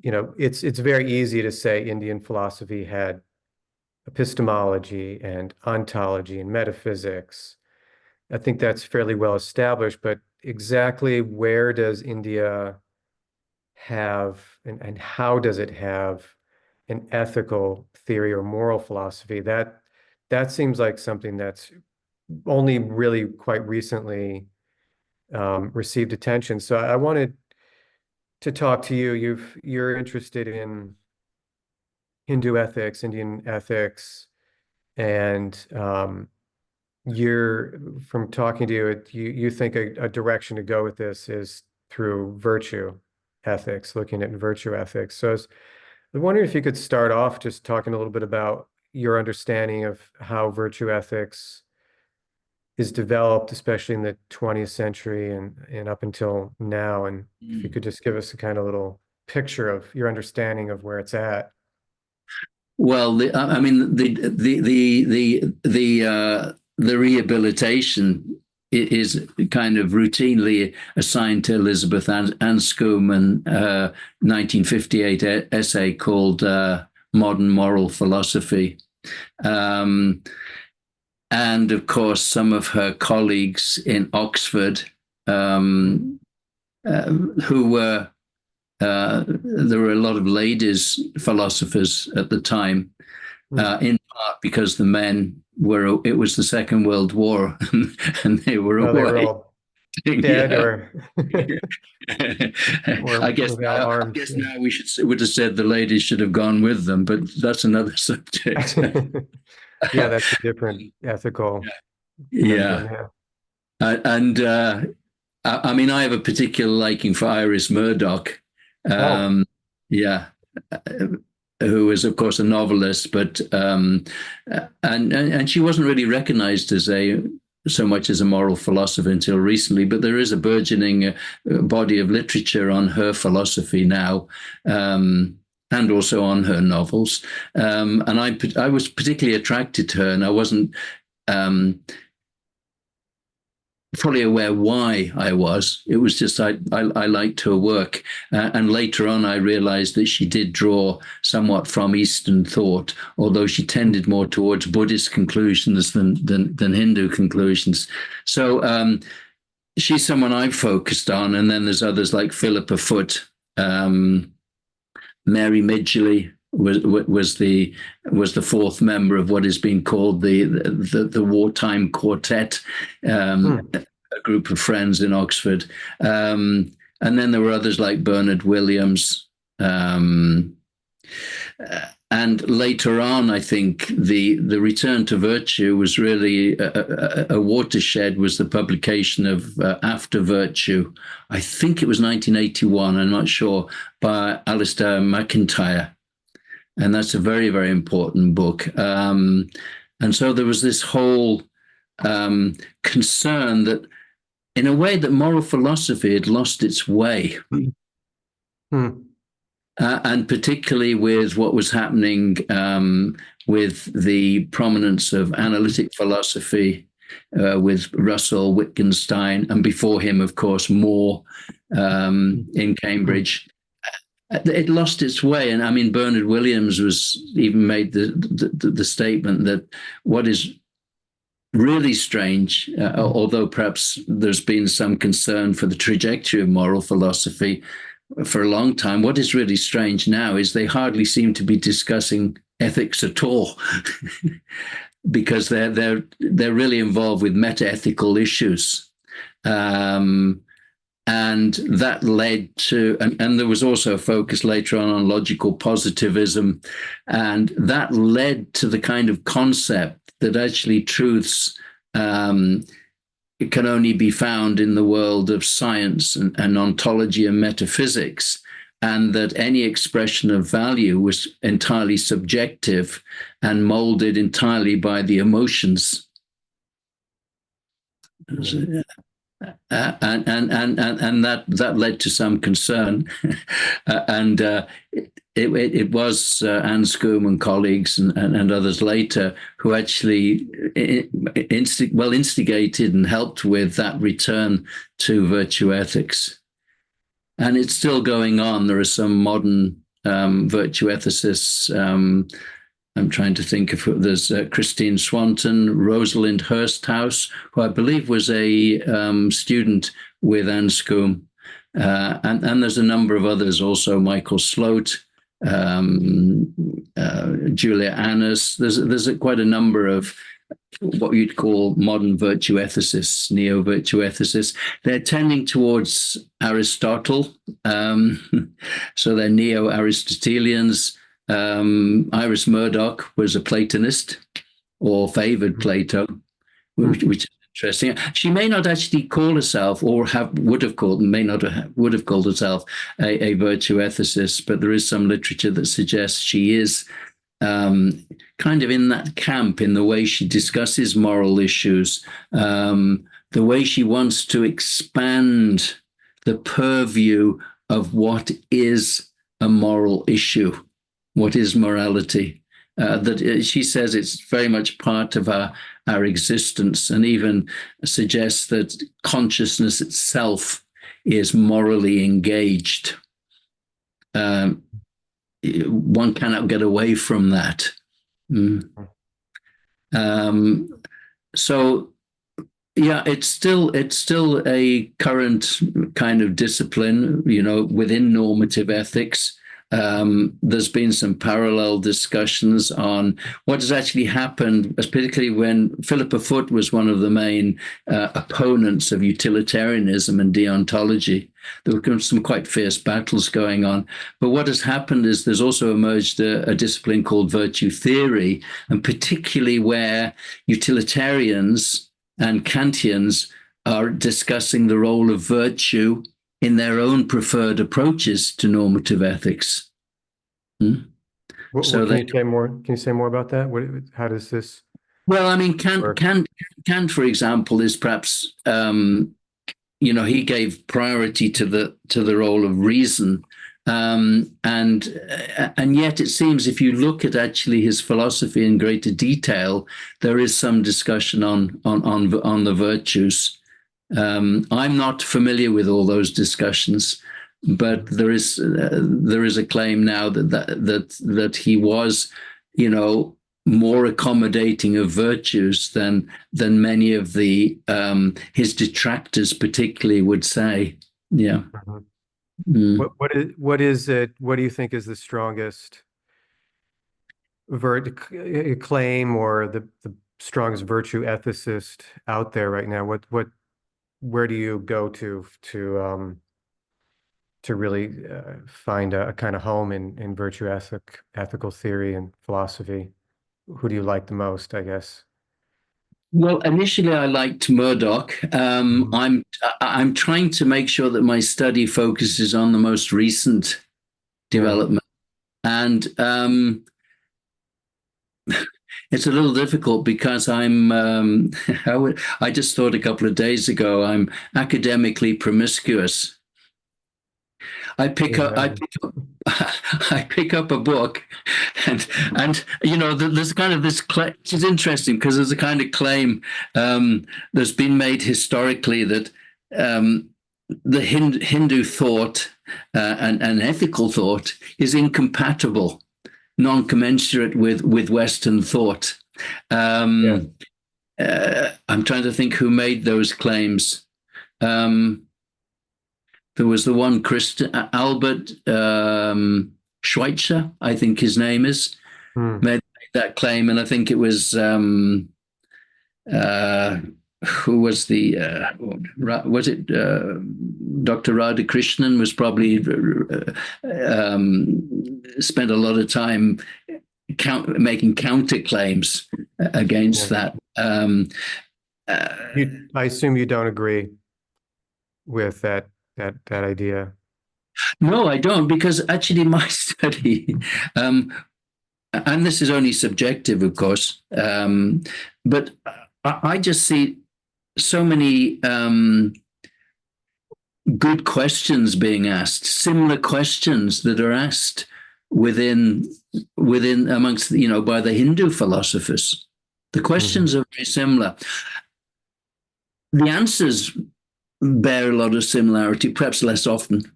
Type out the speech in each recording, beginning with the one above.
it's very easy to say Indian philosophy had epistemology and ontology and metaphysics. I think that's fairly well established, but exactly where does India have and how does it have an ethical theory or moral philosophy? That seems like something that's only really quite recently received attention. So I wanted to talk to you. You're interested in Hindu ethics, Indian ethics, and you're from talking to you, you think a direction to go with this is through virtue ethics, looking at virtue ethics. So I was wondering if you could start off just talking a little bit about your understanding of how virtue ethics is developed, especially in the 20th century and up until now. And if you Mm. could just give us a kind of little picture of your understanding of where it's at. Well, I mean, the rehabilitation is kind of routinely assigned to Elizabeth Anscombe and 1958 essay called "Modern Moral Philosophy," um, and of course, some of her colleagues in Oxford um, who were there were a lot of ladies philosophers at the time, Hmm. in part because the men were, it was the Second World War and they were Oh, they were away. all dead Yeah. or I or guess without now, I arms. guess now would have said the ladies should have gone with them, but that's another subject. Yeah, that's a different ethical conundrum. Yeah. Yeah. And I mean, I have a particular liking for Iris Murdoch. Oh, Um, yeah, who is, of course, a novelist, but and she wasn't really recognized as a so much as a moral philosopher until recently. But there is a burgeoning body of literature on her philosophy now. And also on her novels, and I was particularly attracted to her, and I wasn't um, fully aware why I was. It was just I liked her work, and later on I realized that she did draw somewhat from Eastern thought, although she tended more towards Buddhist conclusions than Hindu conclusions. So she's someone I've focused on, and then there's others like Philippa Foot, Mary Midgley. Was the fourth member of what is being called the wartime quartet, hmm. a group of friends in Oxford, and then there were others like Bernard Williams, and later on, I think the return to virtue was really a watershed. Was the publication of After Virtue? I think it was 1981. I'm not sure, by Alistair MacIntyre, and that's a very, very important book. And so there was this whole concern that, in a way, that moral philosophy had lost its way. Hmm. And particularly with what was happening with the prominence of analytic philosophy, with Russell, Wittgenstein, and before him, of course, Moore in Hmm. Cambridge. It lost its way, and I mean, Bernard Williams was even made the statement that what is really strange, although perhaps there's been some concern for the trajectory of moral philosophy for a long time, what is really strange now is they hardly seem to be discussing ethics at all, because they're really involved with meta-ethical issues. And that led to, and there was also a focus later on logical positivism, and that led to the kind of concept that actually truths it can only be found in the world of science and ontology and metaphysics, and that any expression of value was entirely subjective and molded entirely by the emotions. Hmm. And that led to some concern, and it was Anscombe and colleagues and others later who actually instigated and helped with that return to virtue ethics, and it's still going on. There are some modern virtue ethicists. I'm trying to think if there's Christine Swanton, Rosalind Hursthouse, who I believe was a student with Anscombe. And there's a number of others also, Michael Sloat, Julia Annis. There's quite a number of what you'd call modern virtue ethicists, neo-virtue ethicists. They're tending towards Aristotle. So they're neo-Aristotelians. Iris Murdoch was a Platonist or favored Plato, which is interesting. She may not actually call herself, or would have called herself a virtue ethicist, but there is some literature that suggests she is kind of in that camp in the way she discusses moral issues, the way she wants to expand the purview of what is a moral issue. What is morality? That she says it's very much part of our existence, and even suggests that consciousness itself is morally engaged. One cannot get away from that. So, yeah, it's still a current kind of discipline, within normative ethics. There's been some parallel discussions on what has actually happened, particularly when Philippa Foot was one of the main opponents of utilitarianism and deontology. There were some quite fierce battles going on. But what has happened is there's also emerged a discipline called virtue theory, and particularly where utilitarians and Kantians are discussing the role of virtue in their own preferred approaches to normative ethics. Can you say more about that? How does this? Well, I mean, Kant, for example, is perhaps he gave priority to the role of reason, and yet it seems if you look at actually his philosophy in greater detail, there is some discussion on the virtues. I'm not familiar with all those discussions, but there is a claim now that he was, more accommodating of virtues than many of the his detractors particularly would say. Yeah. What is it? What do you think is the strongest claim or the strongest virtue ethicist out there right now? Where do you go to really find a kind of home in virtue ethical theory and philosophy? Who do you like the most, I guess? Well, initially I liked Murdoch. I'm trying to make sure that my study focuses on the most recent development, and it's a little difficult because I'm. I just thought a couple of days ago I'm academically promiscuous. I pick up a book, and there's kind of this. Which is interesting because there's a kind of claim that's been made historically that the Hindu thought and ethical thought is incompatible, non-commensurate with Western thought. I'm trying to think who made those claims. There was the one Albert Schweitzer, I think his name is, made that claim, and I think it was who was was it Dr. Radhakrishnan was probably spent a lot of time making counterclaims against that. I assume you don't agree with that idea. No, I don't, because actually my study, and this is only subjective, of course, but I just see so many good questions being asked, similar questions that are asked within amongst, by the Hindu philosophers. The questions are very similar. The answers bear a lot of similarity, perhaps less often.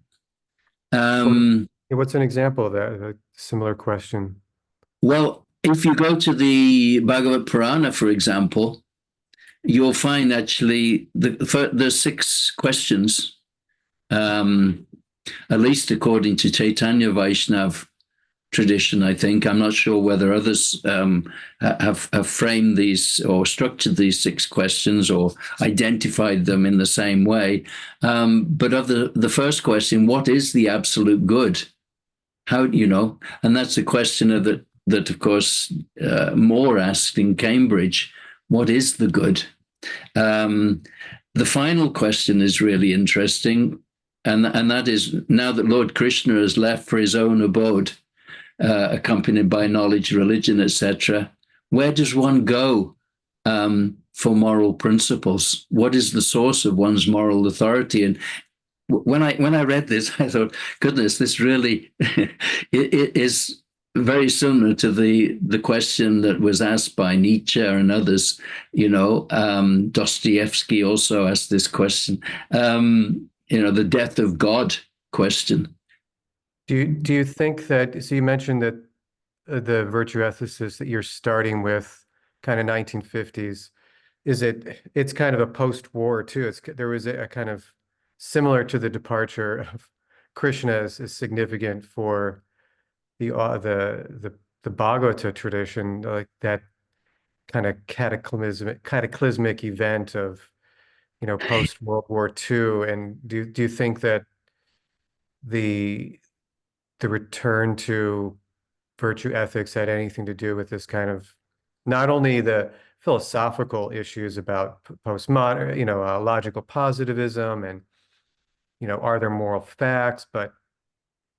What's an example of that? A similar question. Well, if you go to the Bhagavad Purana, for example, you'll find actually the six questions, um, at least according to Chaitanya Vaishnav tradition, I think. I'm not sure whether others have framed these or structured these six questions or identified them in the same way. But of the first question, what is the absolute good? How, and that's a question that of course, Moore asked in Cambridge, what is the good? The final question is really interesting. And that is, now that Lord Krishna has left for his own abode, accompanied by knowledge, religion, etc., where does one go for moral principles? What is the source of one's moral authority? And when I read this, I thought, goodness, this really it is very similar to the question that was asked by Nietzsche and others. Dostoevsky also asked this question. The death of God question. Do you think that, so you mentioned that the virtue ethicists that you're starting with kind of 1950s, it's kind of a post-war too. There was a kind of similar to the departure of Krishna is significant for the Bhagavata tradition, like that kind of cataclysmic event of, post World War II. And do you think that the return to virtue ethics had anything to do with this kind of, not only the philosophical issues about postmodern, logical positivism and, are there moral facts, but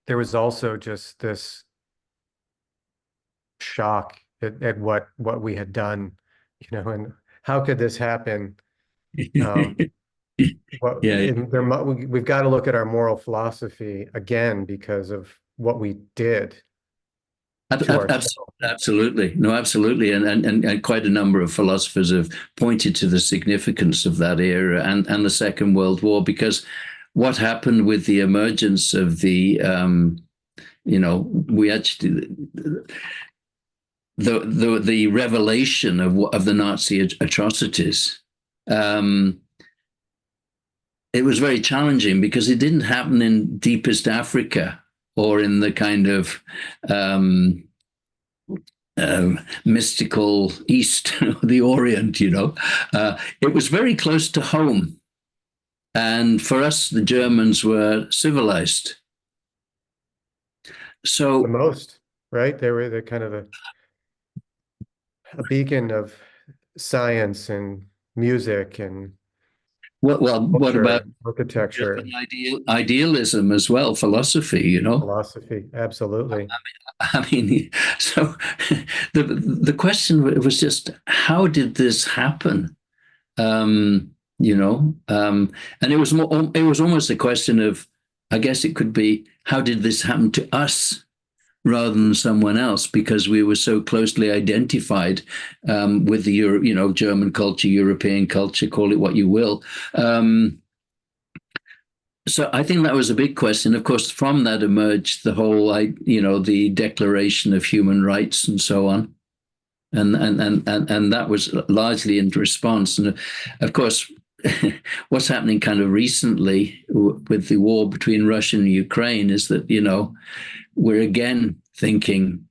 there was also just this shock at what we had done, and how could this happen? Um, Yeah, we've got to look at our moral philosophy again because of what we did to ourselves. absolutely. No, absolutely. And quite a number of philosophers have pointed to the significance of that era and the Second World War, because what happened with the emergence of the, we actually, the revelation of the Nazi atrocities, it was very challenging because it didn't happen in deepest Africa or in the kind of mystical East, the Orient, it was very close to home. And for us, the Germans were civilized. So The most, right? They're kind of a beacon of science and music and what about architecture, idealism as well, philosophy, philosophy? Absolutely. I mean, so the question was just, how did this happen? And it was almost a question of, I guess it could be, how did this happen to us rather than someone else? Because we were so closely identified with the German culture, European culture, call it what you will. So I think that was a big question. Of course, from that emerged the whole, the Declaration of Human Rights and so on, and that was largely in response. And of course, what's happening kind of recently with the war between Russia and Ukraine is that we're again thinking,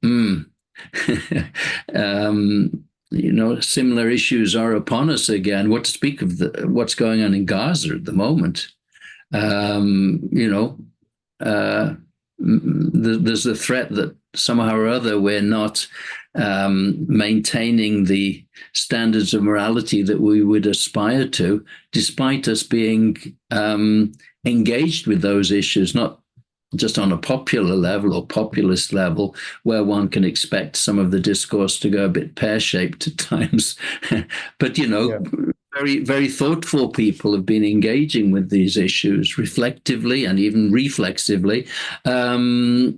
similar issues are upon us again. What to speak of what's going on in Gaza at the moment? There's a threat that somehow or other we're not maintaining the standards of morality that we would aspire to, despite us being engaged with those issues, not just on a popular level or populist level, where one can expect some of the discourse to go a bit pear-shaped at times. But, very, very thoughtful people have been engaging with these issues reflectively and even reflexively. So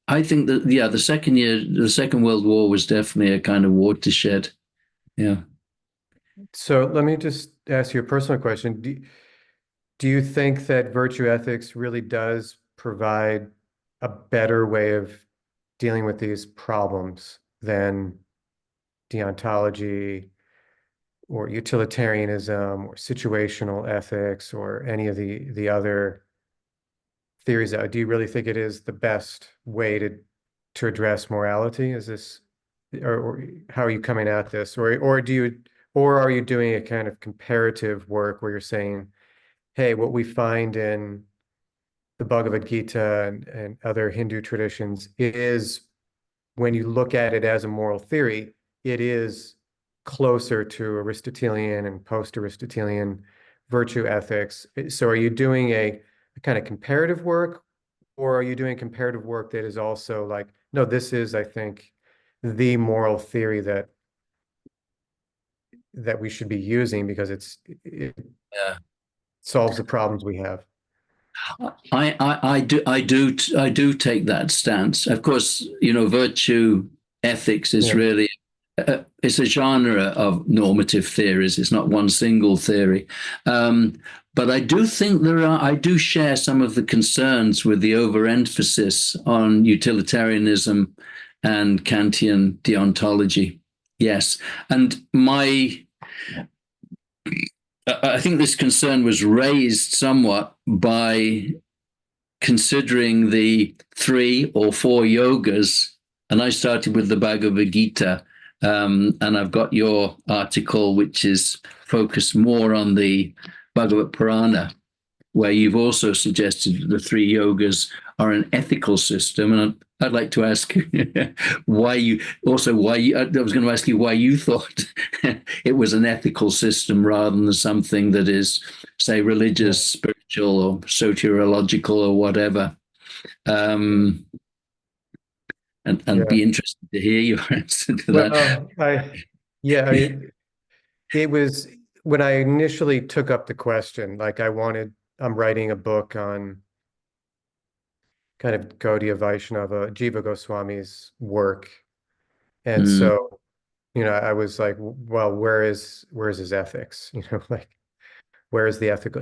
I think that, the Second World War was definitely a kind of watershed. Yeah. So let me just ask you a personal question. Do you think that virtue ethics really does provide a better way of dealing with these problems than deontology or utilitarianism or situational ethics or any of the other theories? Do you really think it is the best way to address morality? Is this, or how are you coming at this? Or are you doing a kind of comparative work where you're saying, hey, what we find in the Bhagavad Gita and other Hindu traditions is, when you look at it as a moral theory, it is closer to Aristotelian and post-Aristotelian virtue ethics. So are you doing a kind of comparative work, or are you doing comparative work that is also like, no, this is, I think, the moral theory that we should be using because it Yeah. solves the problems we have? I do take that stance. Of course, virtue ethics is Yeah. really it's a genre of normative theories. It's not one single theory. But I do think I do share some of the concerns with the overemphasis on utilitarianism and Kantian deontology. Yes. And I think this concern was raised somewhat by considering the 3 or 4 yogas. And I started with the Bhagavad Gita. And I've got your article, which is focused more on the Bhagavad Purana, where you've also suggested that the 3 yogas are an ethical system. And I'd like to ask why you, I was going to ask you why you thought it was an ethical system rather than something that is, say, religious, spiritual, or soteriological, or whatever. And Yeah. be interested to hear your answer to that. Well, it was when I initially took up the question, like I'm writing a book on kind of Gaudiya Vaishnava, Jiva Goswami's work. And Mm, so, I was like, well, where's his ethics? Like, where is the ethical?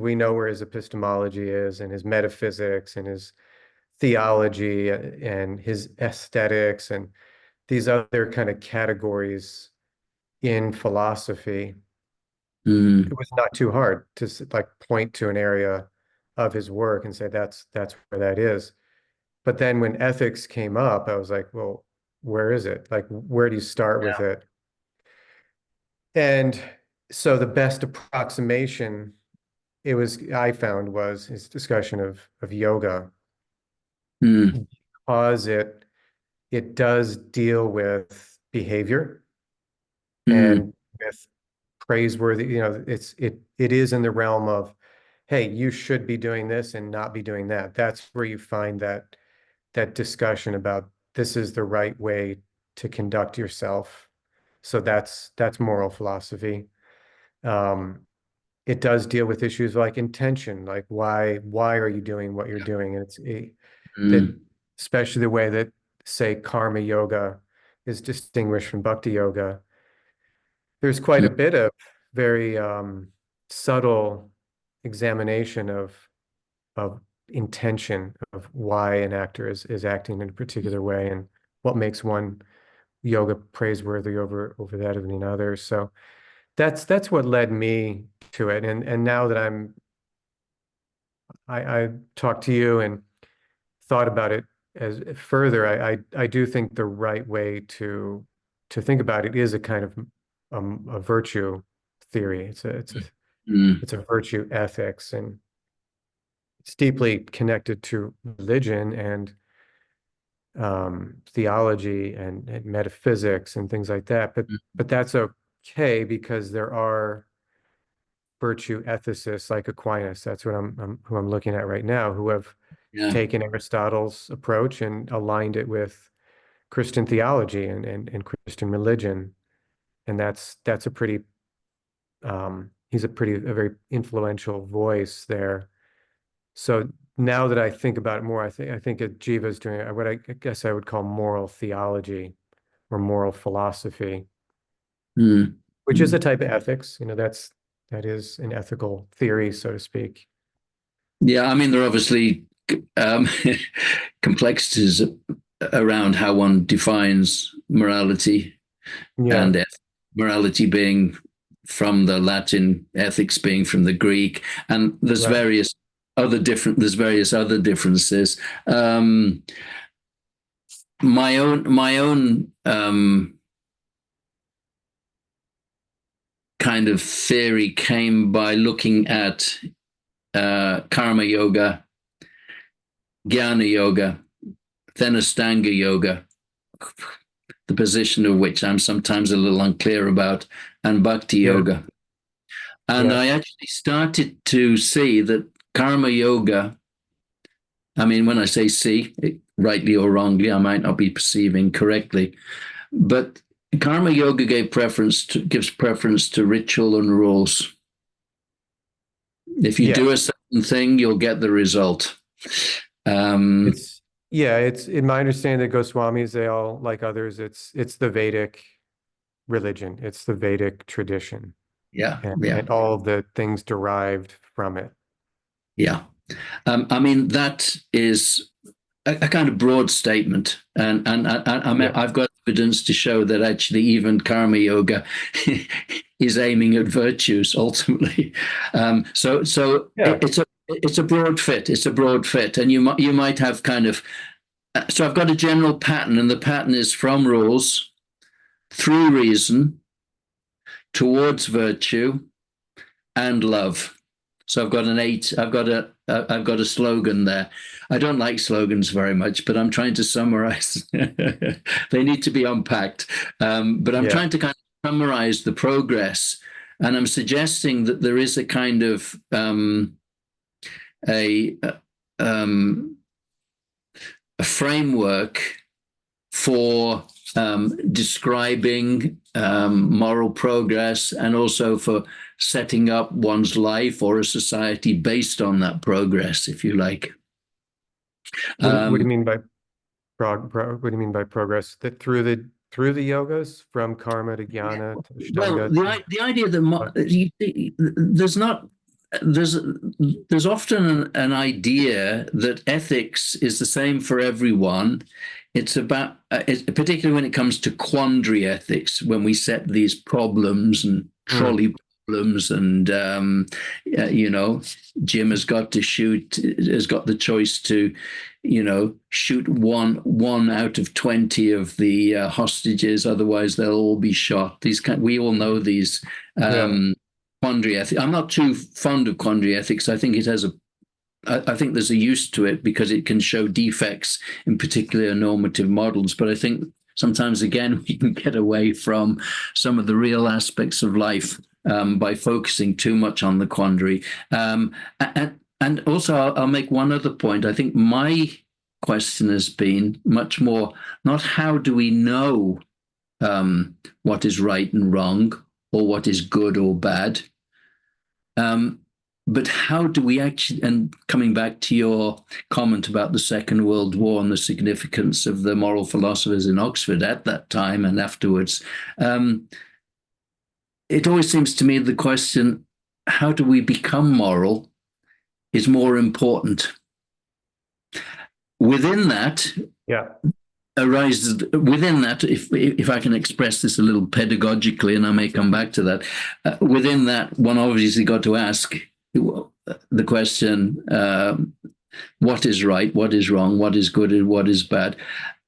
We know where his epistemology is, and his metaphysics and his theology and his aesthetics and these other kind of categories in philosophy. It mm, was not too hard to like point to an area of his work and say that's where that is. But then when ethics came up, I was like, well, where is it? Like, where do you start with it? And so the best approximation I found was his discussion of yoga, mm, because it does deal with behavior mm, and with praiseworthy, it is in the realm of, hey, you should be doing this and not be doing that. That's where you find that discussion about this is the right way to conduct yourself. So that's moral philosophy. Um, it does deal with issues like intention, like why are you doing what you're doing? And that, mm, especially the way that, say, karma yoga is distinguished from bhakti yoga. There's quite mm, a bit of very subtle examination of intention, of why an actor is acting in a particular way, and what makes one yoga praiseworthy over that of another. So that's what led me to it. And now that I talked to you and thought about it as further, I do think the right way to think about it is a kind of a virtue theory. mm, It's a virtue ethics, and it's deeply connected to religion and theology and metaphysics and things like that. But that's okay, because there are virtue ethicists like Aquinas. That's what who I'm looking at right now, who have yeah. taken Aristotle's approach and aligned it with Christian theology and Christian religion. And that's a pretty he's a very influential voice there. So now that I think about it more, I think Jiva's doing what I guess I would call moral theology or moral philosophy, Mm, which is a mm. type of ethics. That is an ethical theory, so to speak. Yeah, I mean, there are obviously um, complexities around how one defines morality, Yeah, and morality being from the Latin, ethics being from the Greek, and right. there's various other differences. My own kind of theory came by looking at karma yoga, jnana yoga, then Ashtanga yoga, the position of which I'm sometimes a little unclear about, and bhakti Yeah, yoga. And yeah, I actually started to see that karma yoga, I mean, when I say see, rightly or wrongly, I might not be perceiving correctly, but karma yoga gives preference to ritual and rules. If you yeah. do a certain thing, you'll get the result. Um, It's yeah, it's in my understanding that Goswamis, they all, like others, it's the Vedic religion. It's the Vedic tradition yeah, and, yeah, and all of the things derived from it. yeah. I mean, that is a kind of broad statement, and I mean, Yeah, I've got evidence to show that actually even karma yoga is aiming at virtues ultimately. So yeah, it's a broad fit. It's a broad fit, and you might have kind of. So I've got a general pattern, and the pattern is from rules through reason towards virtue and love. So I've got an eight. I've got a slogan there. I don't like slogans very much, but I'm trying to summarize. They need to be unpacked, but I'm yeah. trying to kind of summarize the progress, and I'm suggesting that there is a kind of a um, a framework for describing moral progress, and also for setting up one's life or a society based on that progress, if you like. What do you Um, mean by what do you mean by progress? That through the yogas from karma to jnana to well, ashtanga to the idea that what? there's not there's there's often an idea that ethics is the same for everyone. It's about particularly when it comes to quandary ethics, when we set these problems and Mm, trolley problems, and you know, Jim has got the choice to, shoot one out of 20 of the hostages, otherwise they'll all be shot. We all know these yeah, quandary ethics. I'm not too fond of quandary ethics. I think there's a use to it because it can show defects in particular normative models. But I think sometimes, again, we can get away from some of the real aspects of life by focusing too much on the quandary. And also, I'll make one other point. I think my question has been much more not how do we know what is right and wrong, or what is good or bad, um, but how do we actually, and coming back to your comment about the Second World War and the significance of the moral philosophers in Oxford at that time and afterwards, it always seems to me the question, how do we become moral, is more important. Within that, yeah, arises within that, if I can express this a little pedagogically, and I may come back to that, within that one obviously got to ask the question, what is right, what is wrong, what is good, and what is bad.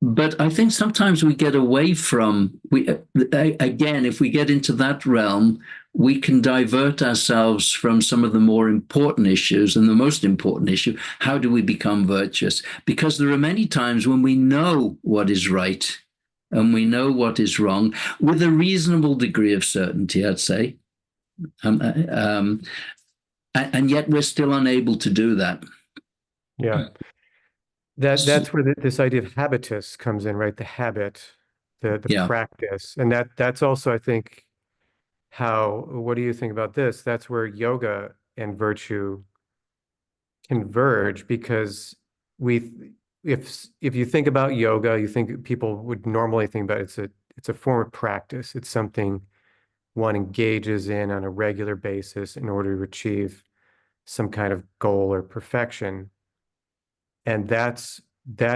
But I think sometimes we get away from, again, if we get into that realm, we can divert ourselves from some of the more important issues. And the most important issue, how do we become virtuous? Because there are many times when we know what is right and we know what is wrong with a reasonable degree of certainty, I'd say. Um, um, and yet we're still unable to do that. yeah. That's where this idea of habitus comes in, right? The habit, the Yeah. practice, and that's also, I think, how. What do you think about this? That's where yoga and virtue converge because we, if you think about yoga, you think people would normally think about it's a form of practice. It's something one engages in on a regular basis in order to achieve some kind of goal or perfection. And that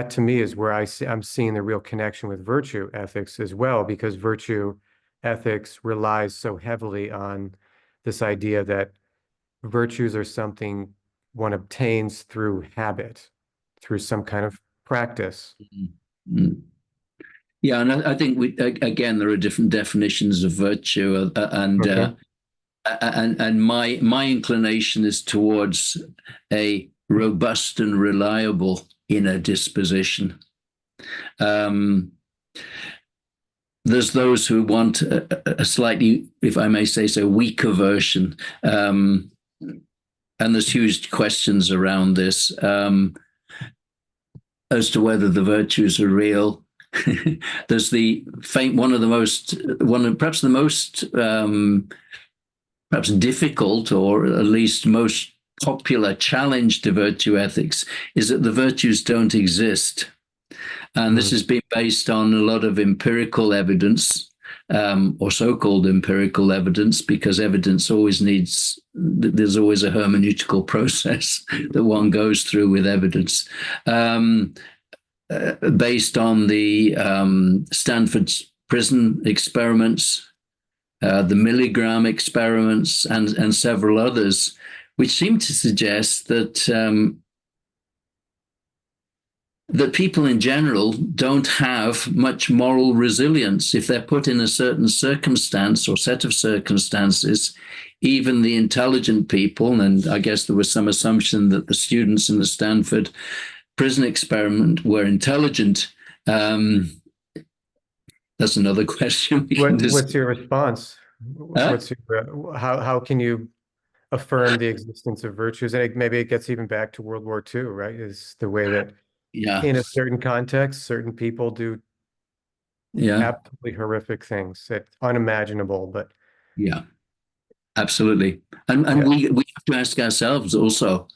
to me is where I'm seeing the real connection with virtue ethics as well, because virtue ethics relies so heavily on this idea that virtues are something one obtains through habit, through some kind of practice. Mm. Yeah, and I think again there are different definitions of virtue, Okay. and my inclination is towards a robust and reliable inner disposition. Um, there's those who want a slightly, if I may say so, weaker version. And there's huge questions around this as to whether the virtues are real. There's the one of perhaps the most perhaps difficult, or at least most popular challenge to virtue ethics is that the virtues don't exist. And this has been based on a lot of empirical evidence, or so-called empirical evidence, because evidence always there's always a hermeneutical process that one goes through with evidence, based on the Stanford prison experiments, the Milgram experiments, and several others, which seem to suggest that people in general don't have much moral resilience. If they're put in a certain circumstance or set of circumstances, even the intelligent people, and I guess there was some assumption that the students in the Stanford prison experiment were intelligent. That's another question. What's your response? Huh? How can you affirm the existence of virtues? And maybe it gets even back to World War II, right? Is the way that Yeah, in a certain context, certain people do yeah, absolutely horrific things that unimaginable, but yeah, absolutely. And yeah, we have to ask ourselves also.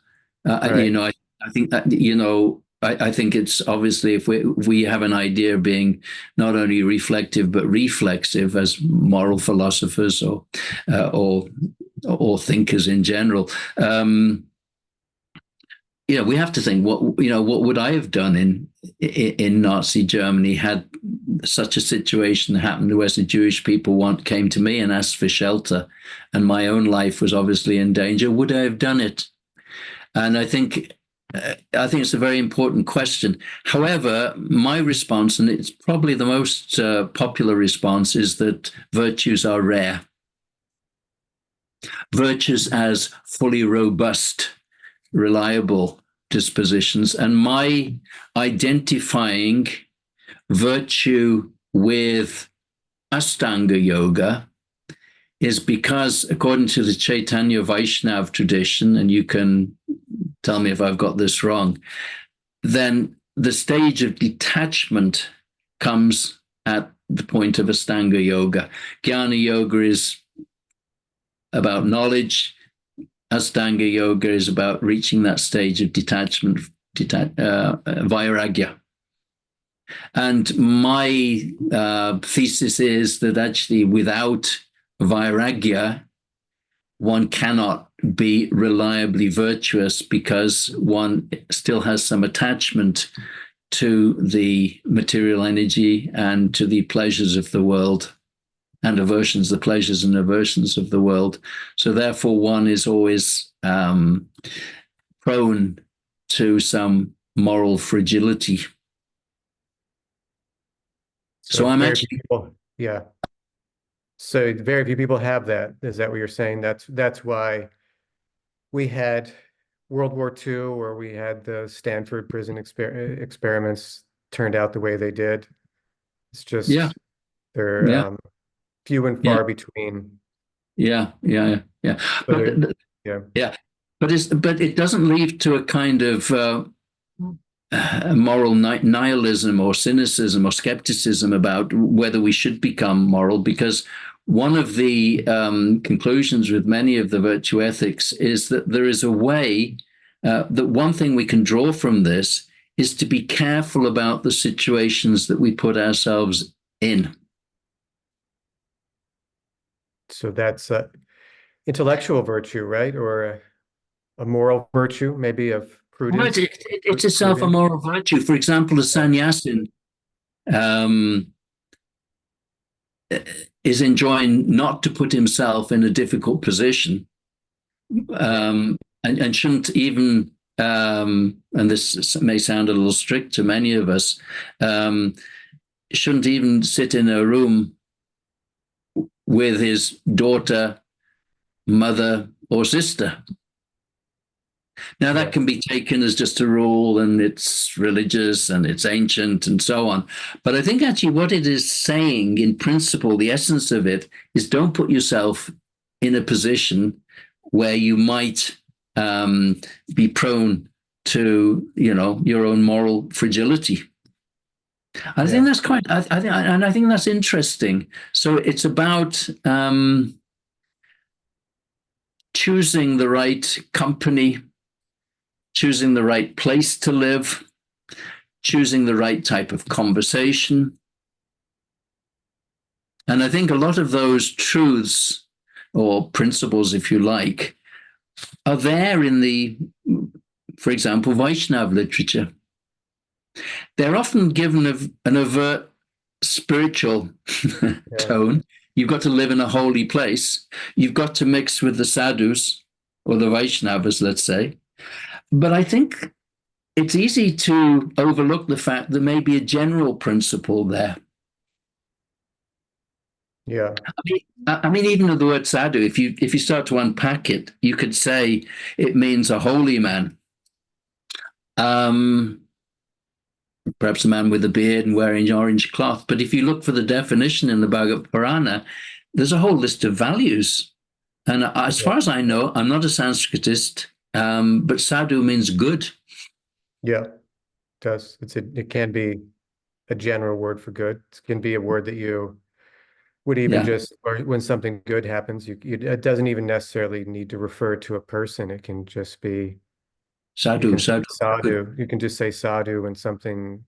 right. I think that I think it's obviously, if we have an idea of being not only reflective but reflexive as moral philosophers, uh, or or thinkers in general. We have to think, what would I have done in Nazi Germany had such a situation happened, where the Jewish people came to me and asked for shelter, and my own life was obviously in danger? Would I have done it? And I think it's a very important question. However, my response, and it's probably the most popular response, is that virtues are rare. Virtues as fully robust, reliable dispositions. And my identifying virtue with Ashtanga yoga is because, according to the Chaitanya Vaishnav tradition, and you can tell me if I've got this wrong, then the stage of detachment comes at the point of Ashtanga yoga. Jnana yoga is about knowledge. Ashtanga yoga is about reaching that stage of detachment, vairagya. And my thesis is that actually without vairagya, one cannot be reliably virtuous, because one still has some attachment to the material energy and to the pleasures of the world, and the pleasures and aversions of the world. So therefore, one is always prone to some moral fragility. So I'm Very few actually, people, yeah. So very few people have that. Is that what you're saying? That's why we had World War II, where we had the Stanford prison experiments turned out the way they did. It's yeah, just they're yeah, few and yeah, far between. yeah. So But they're, yeah. yeah, but it doesn't lead to a kind of moral nihilism or cynicism or skepticism about whether we should become moral, because one of the conclusions with many of the virtue ethics is that there is a way, that one thing we can draw from this is to be careful about the situations that we put ourselves in. So that's intellectual virtue, right? Or a moral virtue, maybe of Right, prudence. it's itself a Prudent. moral virtue. For example, the sannyasin um, is enjoined not to put himself in a difficult position, and shouldn't even, and this may sound a little strict to many of us, shouldn't even sit in a room with his daughter, mother, or sister. Now, that can be taken as just a rule, and it's religious and it's ancient and so on. But I think actually what it is saying in principle, the essence of it, is don't put yourself in a position where you might be prone to, your own moral fragility. I think that's quite, I think that's interesting. So it's about choosing the right company, choosing the right place to live, choosing the right type of conversation. And I think a lot of those truths or principles, if you like, are there in the, for example, Vaishnav literature. They're often given an overt spiritual tone. You've got to live in a holy place. You've got to mix with the sadhus or the Vaishnavas, let's say. But I think it's easy to overlook the fact there may be a general principle there. Yeah. I mean, even the word sadhu, if you start to unpack it, you could say it means a holy man. Perhaps a man with a beard and wearing orange cloth. But if you look for the definition in the Bhagavad Purana, there's a whole list of values. And as far as I know, I'm not a Sanskritist, but sadhu means good. Yeah, it does. It can be a general word for good. It can be a word that you would even or when something good happens, it doesn't even necessarily need to refer to a person. It can just be sadhu. You can just say sadhu when something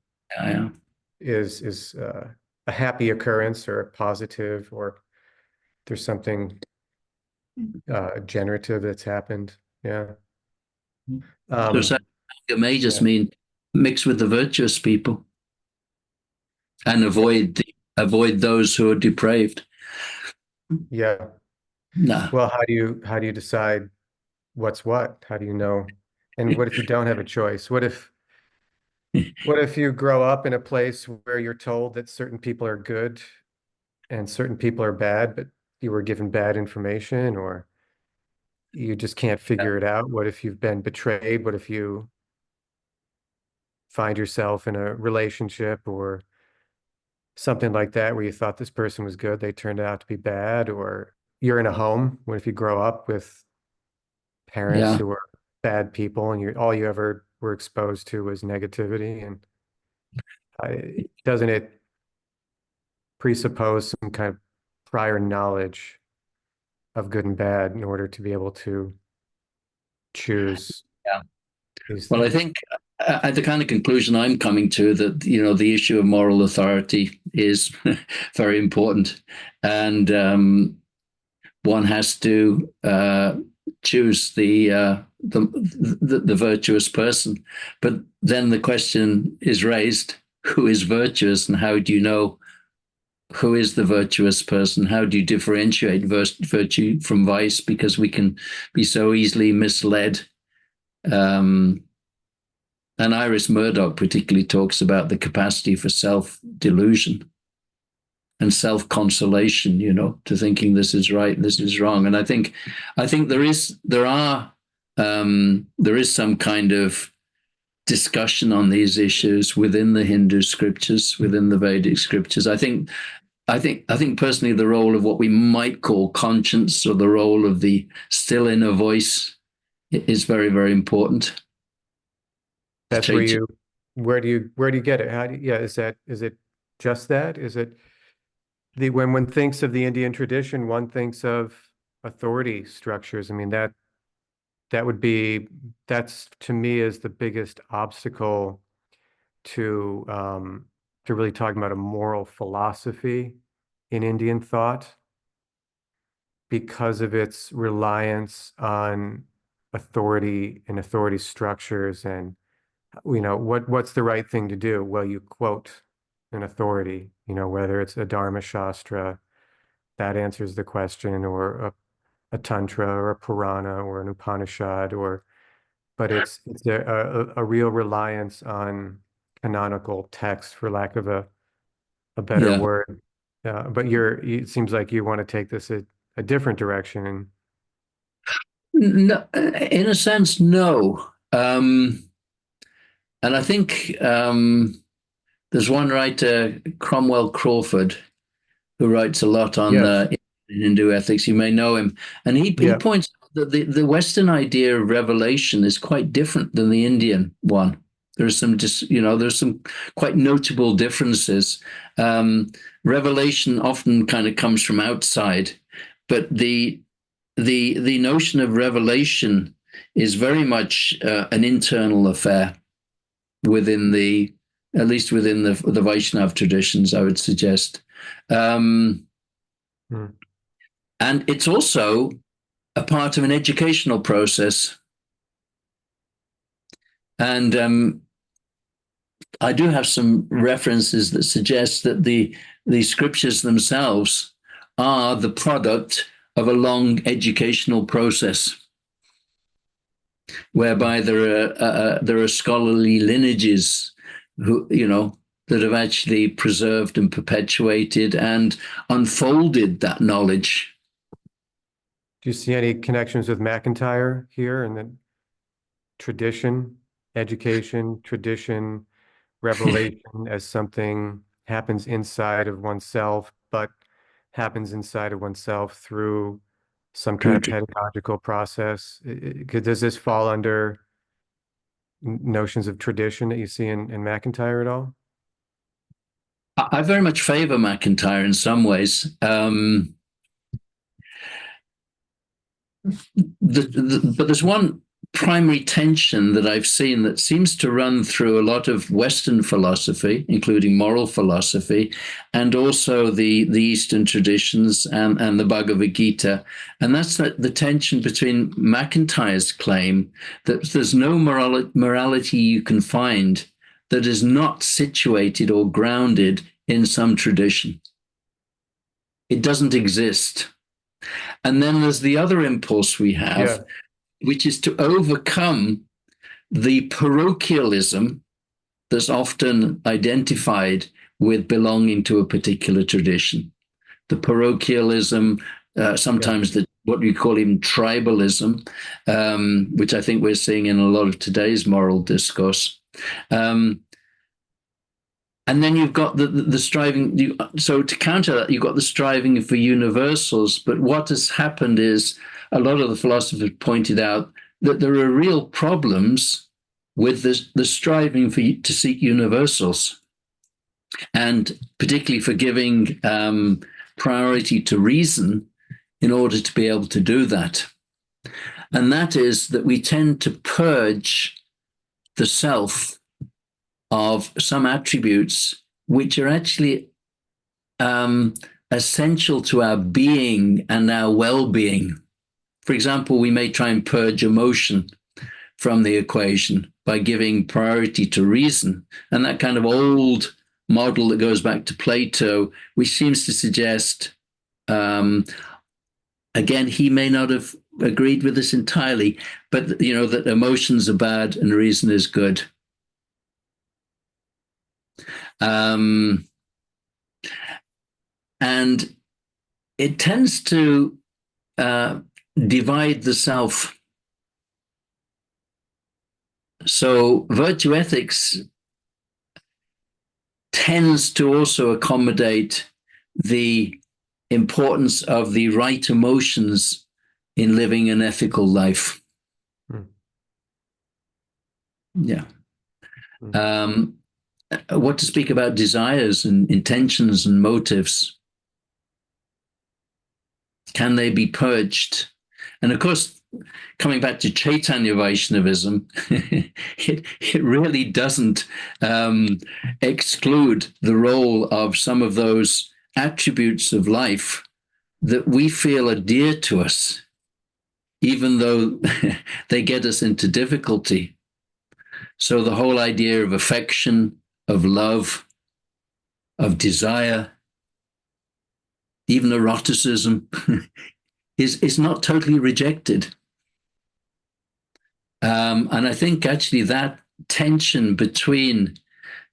is a happy occurrence or a positive, or there's something generative that's happened. Yeah. So sadhu may just mean mix with the virtuous people and avoid those who are depraved. Yeah. No. Well, how do you decide what's what? How do you know? And what if you don't have a choice? What if you grow up in a place where you're told that certain people are good and certain people are bad, but you were given bad information, or you just can't figure it out? What if you've been betrayed? What if you find yourself in a relationship or something like that where you thought this person was good, they turned out to be bad? Or you're in a home, what if you grow up with parents who are bad people and all you ever were exposed to was negativity? And doesn't it presuppose some kind of prior knowledge of good and bad in order to be able to choose these Well, things? I think the kind of conclusion I'm coming to that, the issue of moral authority is very important. And one has to choose the virtuous person. But then the question is raised, who is virtuous, and how do you know who is the virtuous person? How do you differentiate virtue from vice? Because we can be so easily misled. And Iris Murdoch particularly talks about the capacity for self-delusion and self-consolation, to thinking this is right, this is wrong. And I think there is some kind of discussion on these issues within the Hindu scriptures, within the Vedic scriptures. I think personally the role of what we might call conscience, or the role of the still inner voice, is very, very important. That's where do you get it? Is it just that? Is it when one thinks of the Indian tradition, one thinks of authority structures. I mean, that's to me is the biggest obstacle to really talking about a moral philosophy in Indian thought, because of its reliance on authority and authority structures and, what's the right thing to do? Well, you quote an authority, whether it's a Dharma Shastra, that answers the question, or a Tantra or a Purana or an Upanishad, but it's a real reliance on canonical text, for lack of a better Yeah. word. But it seems like you want to take this a different direction. No, in a sense, no. And I think there's one writer, Cromwell Crawford, who writes a lot on Yes. Hindu ethics. You may know him, and he Yeah. points out that the Western idea of revelation is quite different than the Indian one. There's some quite notable differences. Revelation often kind of comes from outside, but the notion of revelation is very much an internal affair within at least within the Vaishnav traditions, I would suggest. Um, Hmm. and it's also a part of an educational process. And I do have some references that suggest that the scriptures themselves are the product of a long educational process, whereby there are scholarly lineages who that have actually preserved and perpetuated and unfolded that knowledge. Do you see any connections with MacIntyre here, and then tradition, education, tradition, revelation as something happens inside of oneself, but happens inside of oneself through some kind of pedagogical process? Does this fall under notions of tradition that you see in MacIntyre at all? I very much favor MacIntyre in some ways. But there's one primary tension that I've seen that seems to run through a lot of Western philosophy, including moral philosophy, and also the Eastern traditions and the Bhagavad Gita. And that's the tension between MacIntyre's claim that there's no morality you can find that is not situated or grounded in some tradition. It doesn't exist. And then there's the other impulse we have, which is to overcome the parochialism that's often identified with belonging to a particular tradition. The parochialism, sometimes what we call even tribalism, which I think we're seeing in a lot of today's moral discourse. And then you've got the striving. So to counter that, you've got the striving for universals. But what has happened is a lot of the philosophers pointed out that there are real problems with the striving to seek universals, and particularly for giving priority to reason in order to be able to do that. And that is that we tend to purge the self of some attributes which are actually essential to our being and our well-being. For example, we may try and purge emotion from the equation by giving priority to reason. And that kind of old model that goes back to Plato, which seems to suggest, again, he may not have agreed with this entirely, but that emotions are bad and reason is good. And it tends to divide the self. So virtue ethics tends to also accommodate the importance of the right emotions in living an ethical life. Yeah. What to speak about desires and intentions and motives? Can they be purged? And of course, coming back to Chaitanya Vaishnavism, it really doesn't exclude the role of some of those attributes of life that we feel are dear to us even though they get us into difficulty. So the whole idea of affection, of love, of desire, even eroticism, is not totally rejected. And I think actually that tension between,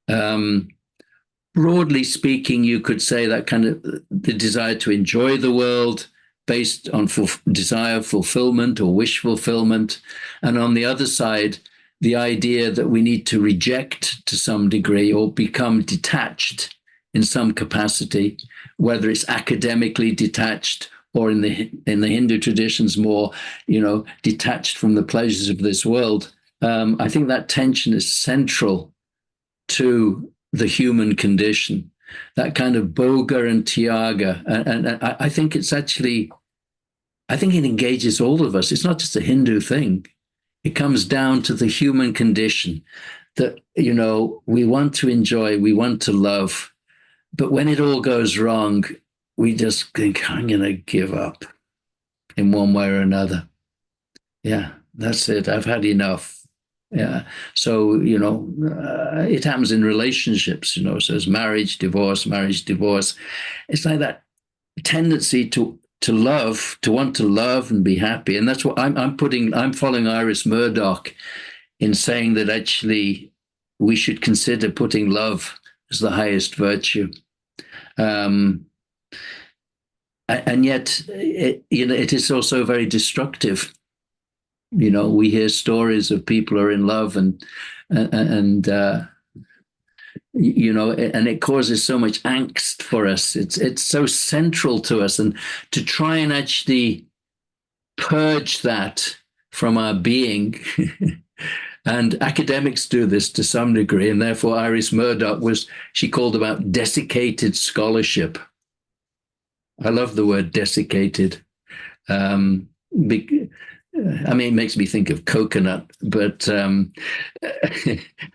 broadly speaking, you could say that kind of the desire to enjoy the world based on desire fulfillment or wish fulfillment, and on the other side, the idea that we need to reject to some degree or become detached in some capacity, whether it's academically detached or in the Hindu traditions more, detached from the pleasures of this world. I think that tension is central to the human condition, that kind of boga and tyaga. And I think it's actually, I think it engages all of us. It's not just a Hindu thing. It comes down to the human condition that, we want to enjoy, we want to love, but when it all goes wrong, we just think, I'm going to give up in one way or another. Yeah, that's it. I've had enough. Yeah. So, it happens in relationships, so there's marriage, divorce. It's like that tendency to love, to want to love and be happy. And that's what I'm following Iris Murdoch in saying that actually we should consider putting love as the highest virtue. And yet, it is also very destructive. We hear stories of people who are in love and it causes so much angst for us. It's so central to us, and to try and actually purge that from our being. And academics do this to some degree, and therefore Iris Murdoch she called about desiccated scholarship. I love the word desiccated. It makes me think of coconut, but the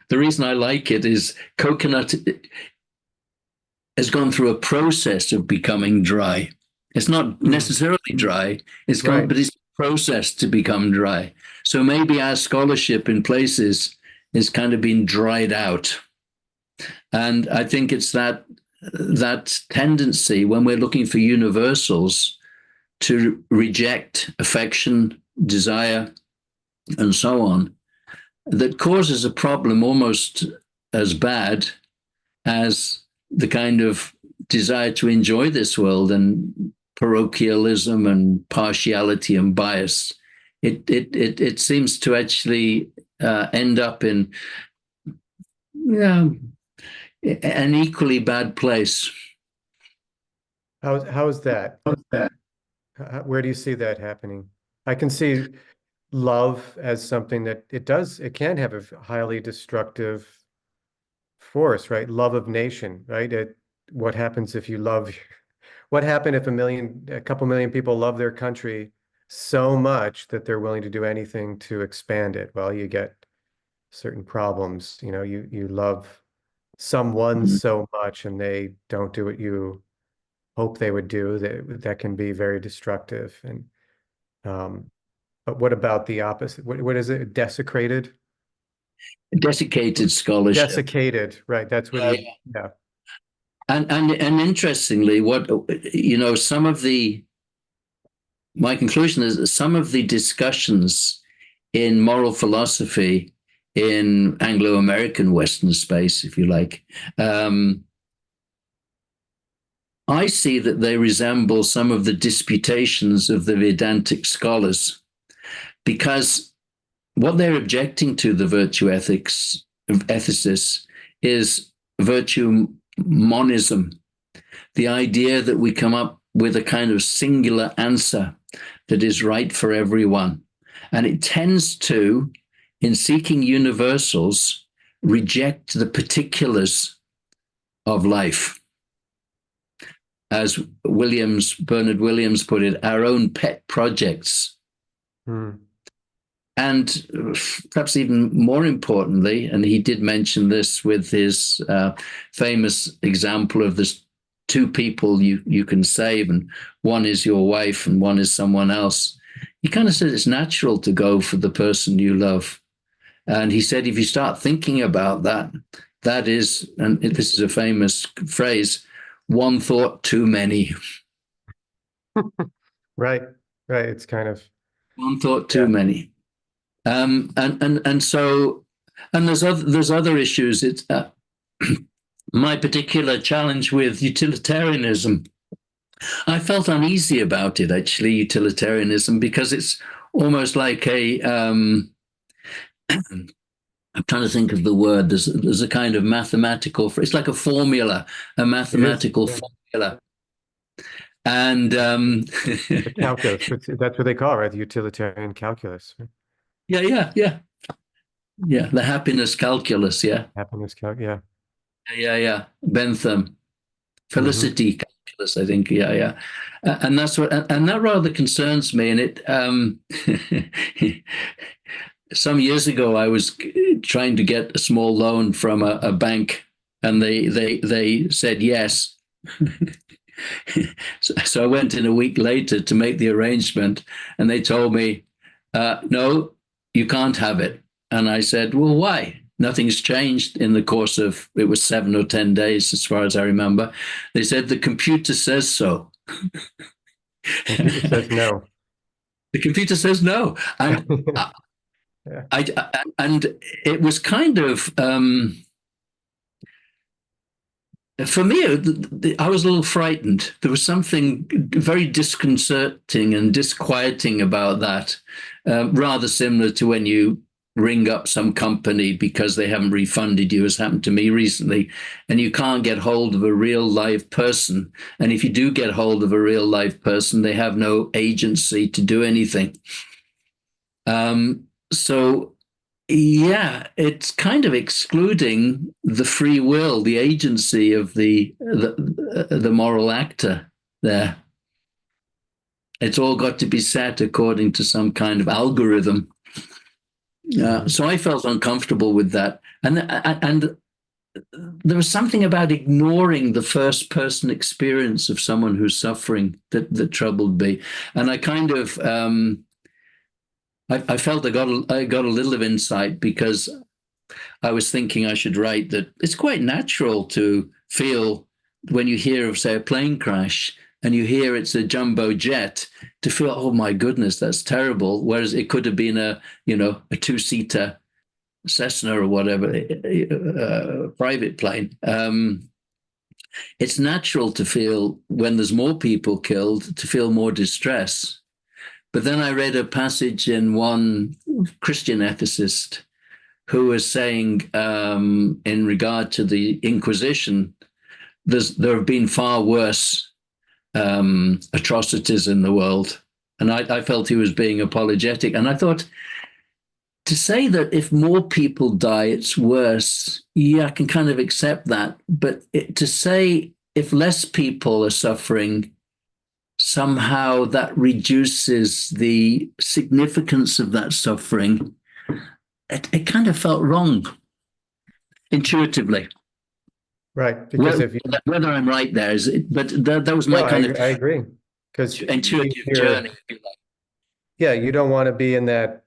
reason I like it is coconut has gone through a process of becoming dry. It's not necessarily dry, but it's a process to become dry. So maybe our scholarship in places is kind of being dried out. And I think it's that tendency when we're looking for universals to reject affection, desire, and so on, that causes a problem almost as bad as the kind of desire to enjoy this world and parochialism and partiality and bias. It seems to actually end up in an equally bad place. How is that? Where do you see that happening? I can see love as something that it can have a highly destructive force, right? Love of nation, right? What happens if what happened if a couple million people love their country so much that they're willing to do anything to expand it? Well, you get certain problems. You love someone so much and they don't do what you hope they would do, that can be very destructive. And but what about the opposite? What is it? Desecrated scholarship. Desiccated, right? That's what. Yeah. And interestingly, my conclusion is that some of the discussions in moral philosophy in Anglo-American Western space, if you like, I see that they resemble some of the disputations of the Vedantic scholars, because what they're objecting to, the virtue ethics of ethicists, is virtue monism, the idea that we come up with a kind of singular answer that is right for everyone. And it tends to, in seeking universals, reject the particulars of life. As Bernard Williams put it, our own pet projects. And perhaps even more importantly, and he did mention this with his famous example of this two people you can save, and one is your wife and one is someone else. he kind of said it's natural to go for the person you love. And he said, if you start thinking about that, that is, and this is a famous phrase, one thought too many. Right. Right. It's kind of, One thought too yeah. many. And so, and there's other issues. It's my particular challenge with utilitarianism. I felt uneasy about it, actually, utilitarianism, because it's almost like a I'm trying to think of the word. There's a kind of mathematical. It's like a formula, a It is. mathematical Yeah. formula, and The calculus. That's what they call it, right? The utilitarian calculus. Right? yeah, yeah, yeah, yeah. The happiness calculus. Yeah, Happiness yeah. yeah, yeah. Bentham, Hmm. felicity calculus. I think. Yeah, yeah. And that's what, and that rather concerns me. And it, some years ago, I was trying to get a small loan from a bank, and they said yes. So I went in a week later to make the arrangement, and they told me, no, you can't have it. And I said, well, why? Nothing's changed in the course of, it was 7 or 10 days, as far as I remember. They said, the computer says so. Computer says no. The computer says no. And Yeah. and it was kind of, for me, I was a little frightened. There was something very disconcerting and disquieting about that, rather similar to when you ring up some company because they haven't refunded you, as happened to me recently, and you can't get hold of a real live person. And if you do get hold of a real live person, they have no agency to do anything. So yeah, it's kind of excluding the free will, the agency of the moral actor there. It's all got to be set according to some kind of algorithm. Mhm. So I felt uncomfortable with that, and there was something about ignoring the first person experience of someone who's suffering that troubled me, and I kind of I felt I got a little of insight because I was thinking I should write that it's quite natural to feel when you hear of, say, a plane crash and you hear it's a jumbo jet to feel, oh my goodness, that's terrible. Whereas it could have been a two-seater Cessna or whatever, private plane. It's natural to feel when there's more people killed to feel more distress. But then I read a passage in one Christian ethicist who was saying, in regard to the Inquisition, there have been far worse atrocities in the world. And I felt he was being apologetic. And I thought, to say that if more people die, it's worse, yeah, I can kind of accept that. But to say if less people are suffering, somehow that reduces the significance of that suffering, it kind of felt wrong intuitively. Right. Because if you, Whether I'm right there is, but that was my no, kind of I agree. Because intuitive journey. yeah, you don't want to be in that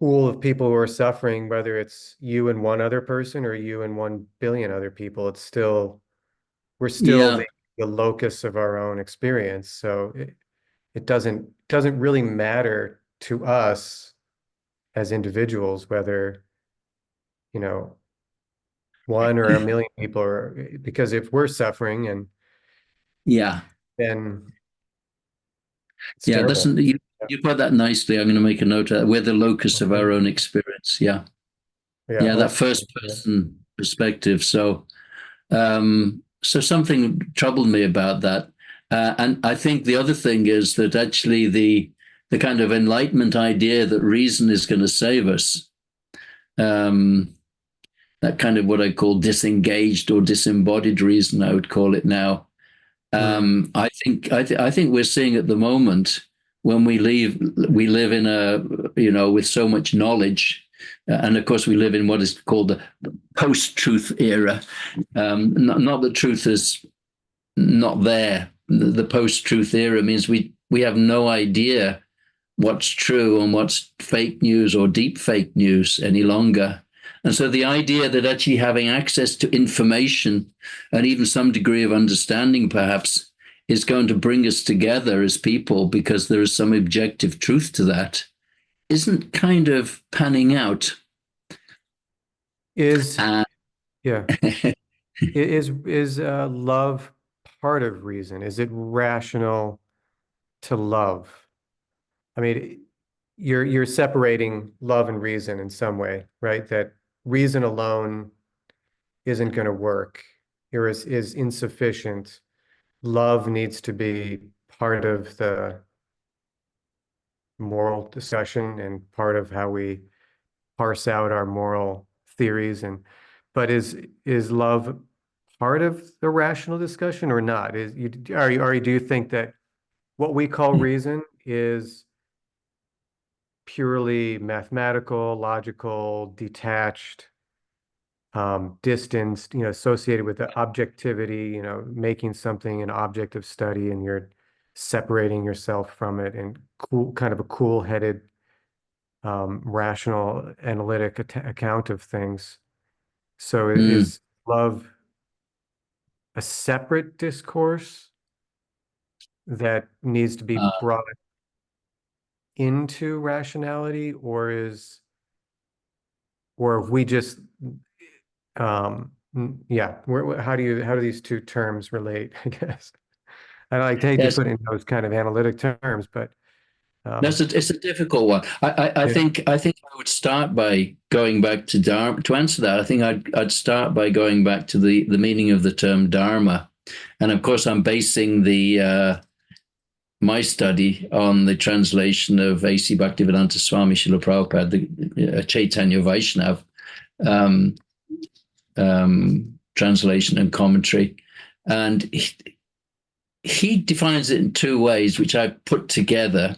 pool of people who are suffering, whether it's you and one other person or you and 1 billion other people. We're still Yeah, the locus of our own experience. So it doesn't really matter to us as individuals whether, you know, one or 1 million people are, because if we're suffering and yeah, then it's yeah. That's terrible. you put that nicely. I'm going to make a note of that. We're the locus of Okay. our own experience. Yeah, Yeah, yeah. That first ultimately, yeah. person perspective. So something troubled me about that, and I think the other thing is that actually the kind of enlightenment idea that reason is going to save us. Um, that kind of what I call disengaged or disembodied reason, I would call it now. Mm. I think we're seeing at the moment when we live in a with so much knowledge, and of course we live in what is called the post-truth era. Not that truth is not there. The post-truth era means we have no idea what's true and what's fake news or deep fake news any longer. And so the idea that actually having access to information and even some degree of understanding perhaps is going to bring us together as people because there is some objective truth to that isn't kind of panning out. Yeah. Is love part of reason? Is it rational to love? I mean, you're separating love and reason in some way, right? That reason alone isn't going to work or is insufficient. Love needs to be part of the moral discussion and part of how we parse out our moral theories. But is love part of the rational discussion or not? Do you think that what we call reason is purely mathematical, logical, detached, distanced, associated with the objectivity, making something an object of study and you're separating yourself from it and kind of a cool-headed, rational, analytic account of things. So is love a separate discourse that needs to be brought into rationality, or if we just yeah, how do these two terms relate, I guess? I hate to put it in those kind of analytic terms, but it's a difficult one. I think I would start by going back to Dharma. To answer that, I think I'd start by going back to the meaning of the term Dharma. And of course, I'm basing my study on the translation of A.C. Bhaktivedanta Swami Srila Prabhupada, the Chaitanya Vaishnav translation and commentary. And he defines it in two ways, which I've put together.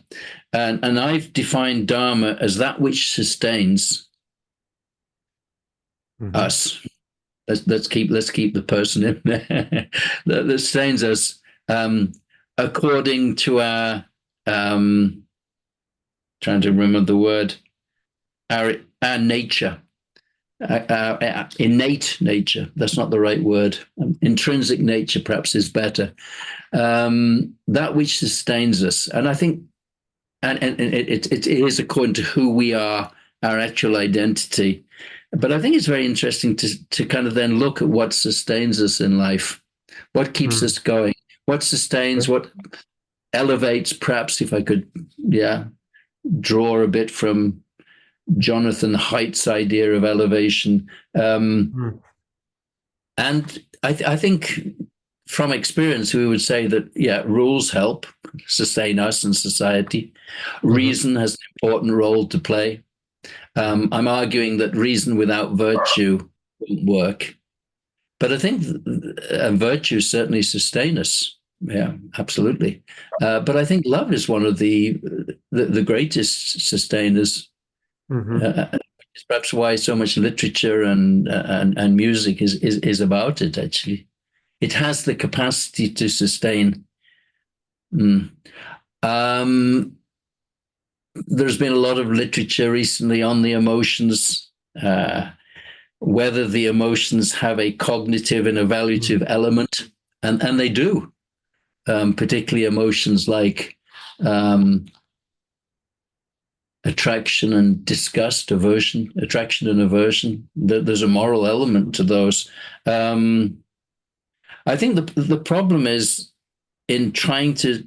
And I've defined Dharma as that which sustains us. Let's keep the person in there. that sustains us according to our trying to remember the word, our nature. Our innate nature. That's not the right word. Intrinsic nature perhaps is better. That which sustains us. And I think, and it is according to who we are, our actual identity. But I think it's very interesting to kind of then look at what sustains us in life, what keeps us going, what sustains, what elevates, perhaps, if I could, draw a bit from Jonathan Haidt's idea of elevation. And I think from experience, we would say that, rules help sustain us and society. Reason has an important role to play. I'm arguing that reason without virtue won't work. But I think virtues certainly sustain us. Yeah, absolutely. But I think love is one of the greatest sustainers. It's perhaps why so much literature and music is about it. Actually, it has the capacity to sustain. There's been a lot of literature recently on the emotions, whether the emotions have a cognitive and evaluative element, and they do, particularly emotions like attraction and disgust, attraction and aversion. There's a moral element to those. I think the problem is in trying to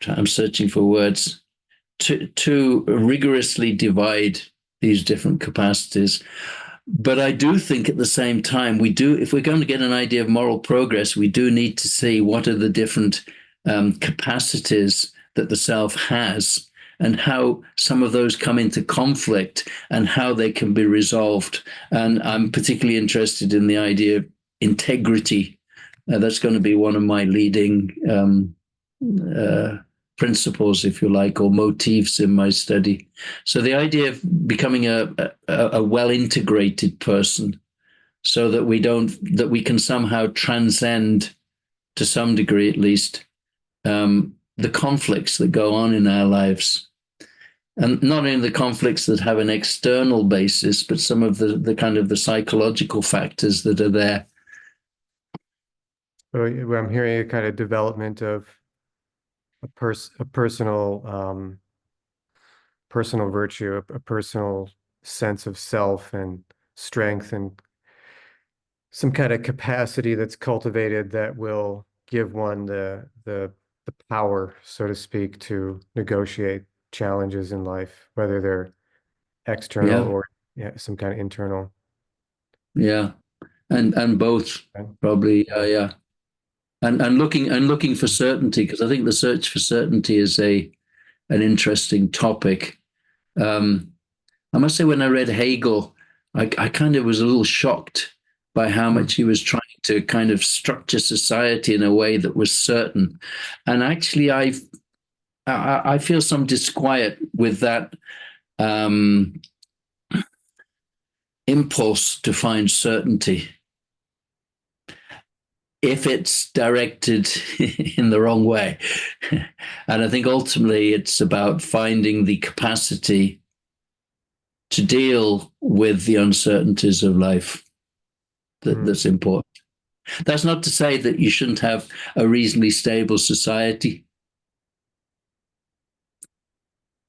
I'm searching for words, to rigorously divide these different capacities. But I do think at the same time, if we're going to get an idea of moral progress, we do need to see what are the different capacities that the self has and how some of those come into conflict and how they can be resolved. And I'm particularly interested in the idea of integrity. That's going to be one of my leading principles, if you like, or motifs in my study. So the idea of becoming a well-integrated person so that we can somehow transcend, to some degree at least, the conflicts that go on in our lives. And not only the conflicts that have an external basis, but some of the kind of the psychological factors that are there. So I'm hearing a kind of development of a personal personal virtue, a personal sense of self and strength and some kind of capacity that's cultivated that will give one the power, so to speak, to negotiate challenges in life, whether they're external Yeah, or yeah, some kind of internal. yeah, and both Okay. probably. Yeah. Yeah, and looking for certainty, because I think the search for certainty is an interesting topic. Um, I must say, when I read Hegel, I kind of was a little shocked by how Mm. much he was trying to kind of structure society in a way that was certain. And actually, I feel some disquiet with that um, impulse to find certainty if it's directed in the wrong way. And I think ultimately it's about finding the capacity to deal with the uncertainties of life Mm. that's important. That's not to say that you shouldn't have a reasonably stable society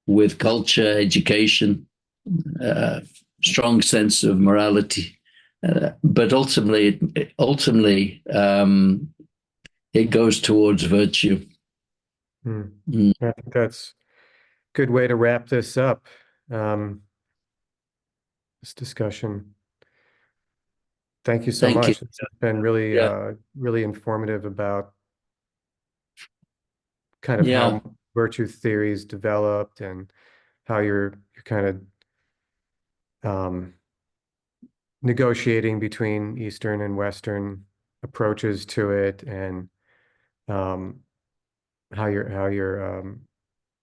with culture, education, uh, strong sense of morality. But ultimately, it goes towards virtue. Mm. Mm. I think that's a good way to wrap this up, um, this discussion. Thank you so Thank you. much. It's been really, Yeah, really informative about kind of yeah, how virtue theories developed and how you're kind of um, negotiating between Eastern and Western approaches to it, and um, how you're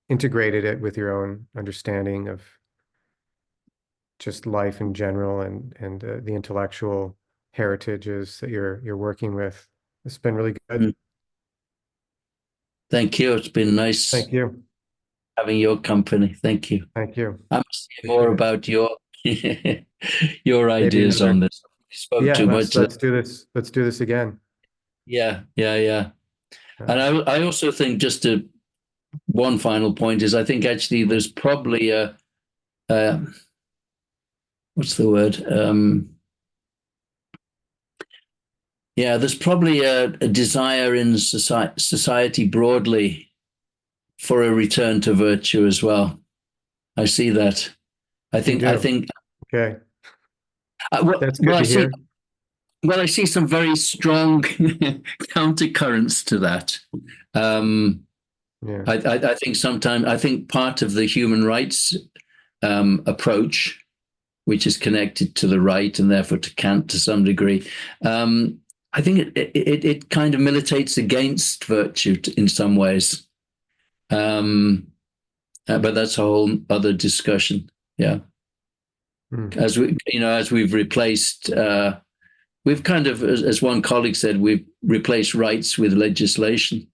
integrated it with your own understanding of just life in general and the intellectual heritages that you're working with. It's been really good. mm. Thank you. It's been nice Thank you. having your company. Thank you. Thank you. I must hear more Appreciate it. about your your Maybe ideas on another. this. We spoke Yeah, too let's much. let's do this. Let's do this again. Yeah, yeah, yeah. And Uh, I also think just to one final point is I think actually there's probably a what's the word? Yeah, there's probably a desire in society broadly for a return to virtue as well. I see that. you I do. think. Okay. Well, That's good I to see. hear. Well, I see some very strong countercurrents to that. Um, Yeah. I think sometimes I think part of the human rights approach, which is connected to the right and therefore to Kant to some degree, I think it kind of militates against virtue in some ways. Um, but that's a whole other discussion. Yeah, Mm. as we've replaced, we've kind of, as one colleague said, we've replaced rights with legislation.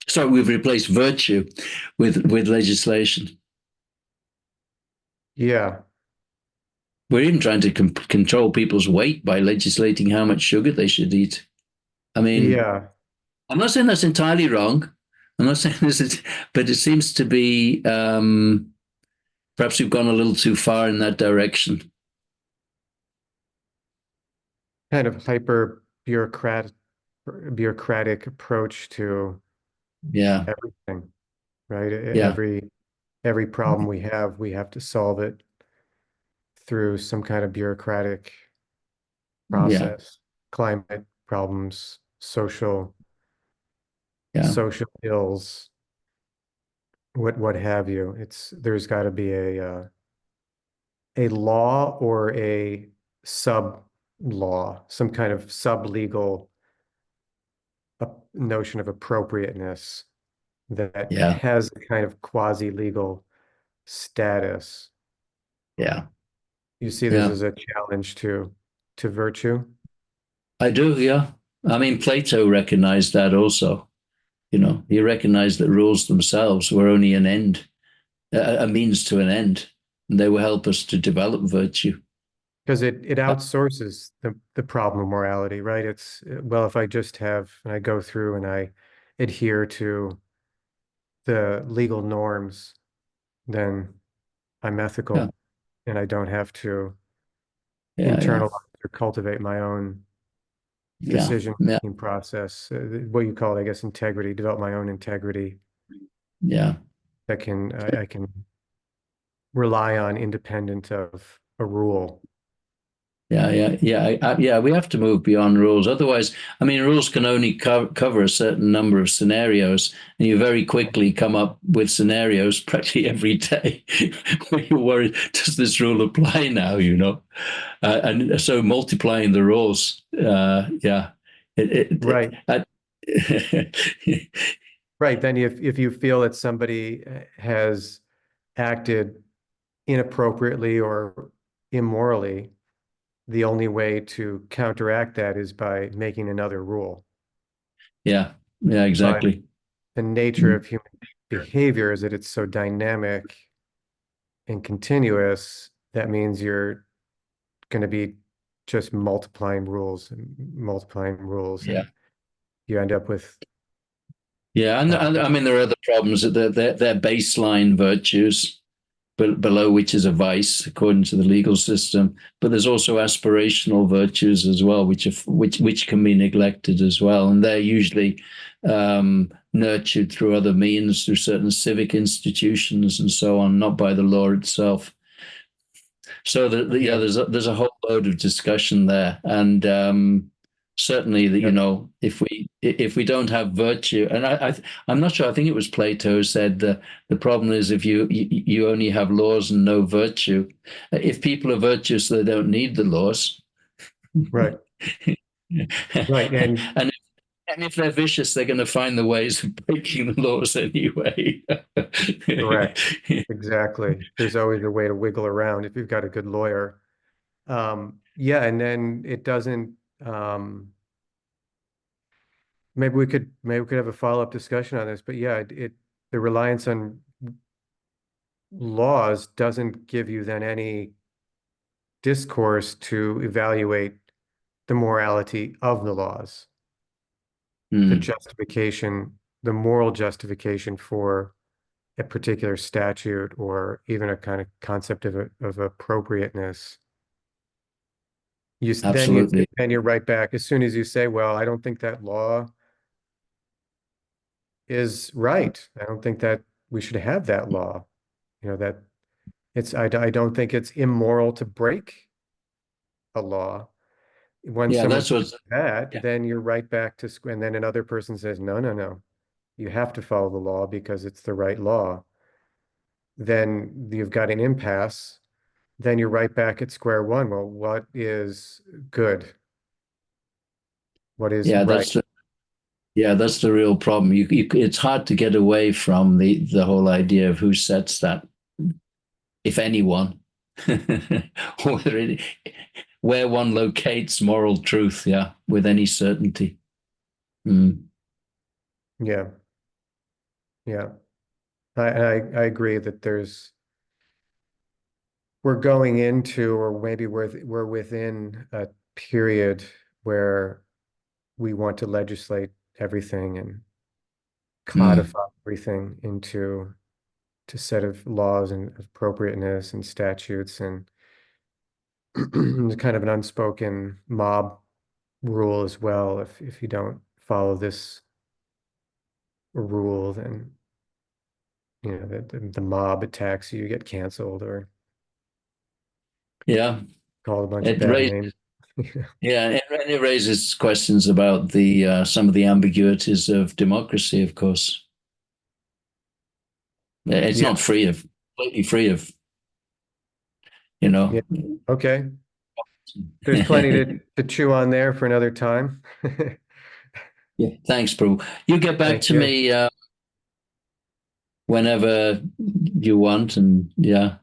Sorry, we've replaced virtue with legislation. Yeah. We're even trying to control people's weight by legislating how much sugar they should eat. I mean, Yeah. I'm not saying that's entirely wrong. I'm not saying this is, but it seems to be perhaps we've gone a little too far in that direction. Kind of bureaucratic approach to Yeah, everything, right? yeah, Every problem we have to solve it through some kind of bureaucratic yeah, process. Climate problems, yeah, social ills, what have you. There's got to be a law or a sub law, some kind of sub legal notion of appropriateness that yeah, has a kind of quasi legal status. yeah, You see this yeah. as a challenge to virtue. I do. Yeah, I mean, Plato recognized that also. He recognized that rules themselves were only an end, a means to an end, and they will help us to develop virtue. Because it outsources the problem of morality, right? It's, well, if I just have, and I go through and I adhere to the legal norms, then I'm Yeah, ethical and I don't have to yeah, yeah, internalize or cultivate my own yeah, yeah, decision-making process, what you call it, I guess, integrity, develop my own integrity yeah. that I can rely on independent of a rule. Yeah, yeah, yeah, yeah. We have to move beyond rules. Otherwise, I mean, rules can only cover a certain number of scenarios, and you very quickly come up with scenarios practically every day where you're worried, does this rule apply now? And so multiplying the rules, yeah, Right. I, Right. Then if you feel that somebody has acted inappropriately or immorally, the only way to counteract that is by making another rule. yeah, yeah, But exactly. the nature of human behavior is that it's so dynamic and continuous. That means you're going to be just multiplying rules, Yeah. and you end up with Yeah, and uh, I mean there are other problems that they're baseline virtues, below which is a vice according to the legal system. But there's also aspirational virtues as well, which can be neglected as well, and they're usually nurtured through other means, through certain civic institutions and so on, not by the law itself. So yeah, yeah, there's a whole load of discussion there, and certainly that yep, if we don't have virtue, and I'm not sure. I think it was Plato who said the problem is if you only have laws and no virtue. If people are virtuous, they don't need the laws. right, right, and and and if they're vicious, they're going to find the ways of breaking the laws anyway. correct, exactly. There's always a way to wiggle around if you've got a good lawyer. Yeah, and then it doesn't. Maybe we could have a follow-up discussion on this, but yeah, the reliance on laws doesn't give you then any discourse to evaluate the morality of the laws, the Hmm. justification, the moral justification for a particular statute or even a kind of concept of appropriateness. Absolutely. Then you're right back. As soon as you say, well, I don't think that law is right. I don't think that we should have that law. That I don't think it's immoral to break a law. When Yeah, someone that's says what's. that, Yeah. then you're right back to square. And then another person says, no, no, no, you have to follow the law because it's the right law. Then you've got an impasse. Then you're right back at square one. Well, what is good? What is Yeah, right? that's the real problem. It's hard to get away from the whole idea of who sets that, if anyone, whether it, where one locates moral truth. Yeah, with any certainty. Mm. Yeah, yeah. I agree that we're going into, or maybe we're within a period where we want to legislate everything and Mm. codify everything into to set of laws and appropriateness and statutes and kind of an unspoken mob rule as well. If you don't follow this rule, then the mob attacks you, you get canceled or Yeah, called a bunch of it bad raises. names. Yeah, and it raises questions about the some of the ambiguities of democracy. Of course, it's Yeah, not completely free of, you yeah. know. Okay. There's plenty to chew on there for another time. Yeah, thanks, bro. You get back Thank to you. me whenever you want, and yeah.